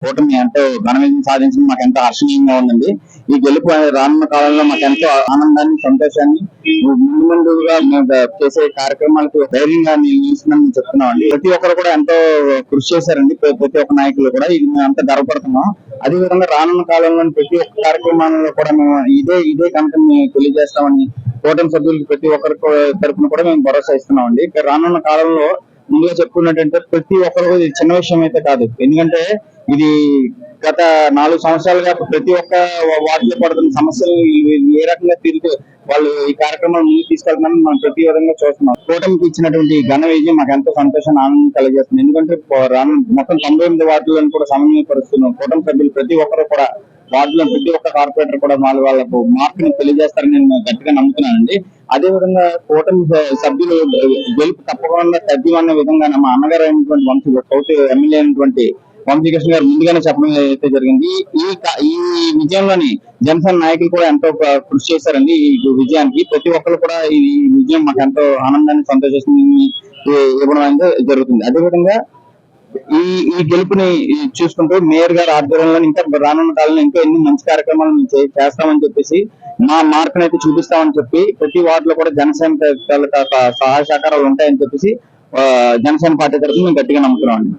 కూటమి ఎంతో ఘన విజయం సాధించడం మాకు ఎంతో హర్షణీయంగా ఉందండి. ఈ గెలుపు రానున్న కాలంలో మాకు ఎంతో ఆనందాన్ని, సంతోషాన్ని ముందు ముందుగా మేము చేసే కార్యక్రమాలకు ధైర్యంగా నిలుస్తుందని చెప్తున్నాం అండి. ప్రతి ఒక్కరు కూడా ఎంతో కృషి చేశారండి. ప్రతి ఒక్క నాయకులు కూడా ఇది మేము అంతా గర్వపడుతున్నాం. అదే విధంగా రానున్న కాలంలో ప్రతి ఒక్క కార్యక్రమాలలో కూడా మేము ఇదే కంపెనీ తెలియజేస్తామని కూటమి సభ్యులకి ప్రతి ఒక్కరి తరఫున కూడా మేము భరోసా ఇస్తున్నాం అండి. రానున్న కాలంలో ముందుగా చెప్పుకున్నట్టంటే ప్రతి ఒక్కరు ఇది చిన్న విషయం అయితే కాదు. ఎందుకంటే ఇది గత 4 సంవత్సరాలుగా ప్రతి ఒక్క వార్డులో పడుతున్న సమస్యలు ఏ రకంగా తిరిగి వాళ్ళు ఈ కార్యక్రమాలు ముందుకు తీసుకెళ్తున్నారని మనం ప్రతి విధంగా చూస్తున్నాం. కూటమికి ఇచ్చినటువంటి ఘన విజయం మాకు ఎంతో సంతోషాన్ని, ఆనందం కలిగజేస్తుంది. ఎందుకంటే మొత్తం 98 వార్డులను కూడా సమన్వయపరుస్తున్నాం. కూటమి సభ్యులు ప్రతి ఒక్కరు కూడా వార్డులో ప్రతి ఒక్క కార్పొరేటర్ కూడా వాళ్ళకు మార్పుని తెలియజేస్తారని నేను గట్టిగా నమ్ముతున్నానండి. అదే విధంగా కూటమి సభ్యులు గెలుపు తప్పకుండా తగ్గిమన్న విధంగా మా అన్నగారు అయినటువంటి సౌత్ ఎమ్మెల్యే అయినటువంటి వంశీకృష్ణ గారు ముందుగానే చెప్పడం అయితే జరిగింది. ఈ విజయంలోని జనసేన నాయకులు కూడా ఎంతో కృషి చేశారండి. ఈ విజయానికి ప్రతి ఒక్కరు కూడా ఈ విజయం మాకు ఎంతో ఆనందాన్ని, సంతోషాన్ని ఇవ్వడం అనేది జరుగుతుంది. అదేవిధంగా ఈ గెలుపుని చూసుకుంటూ మేయర్ గారి ఆధ్వర్యంలో ఇంకా రానున్న కాలంలో ఇంకా ఎన్ని మంచి కార్యక్రమాలు మేము చేస్తామని చెప్పేసి మా మార్పును అయితే చూపిస్తామని చెప్పి ప్రతి వార్డులో కూడా జనసేన సహాయ సహకారాలు ఉంటాయని చెప్పేసి జనసేన పార్టీ తరఫున మేము గట్టిగా నమ్ముతున్నాం అండి.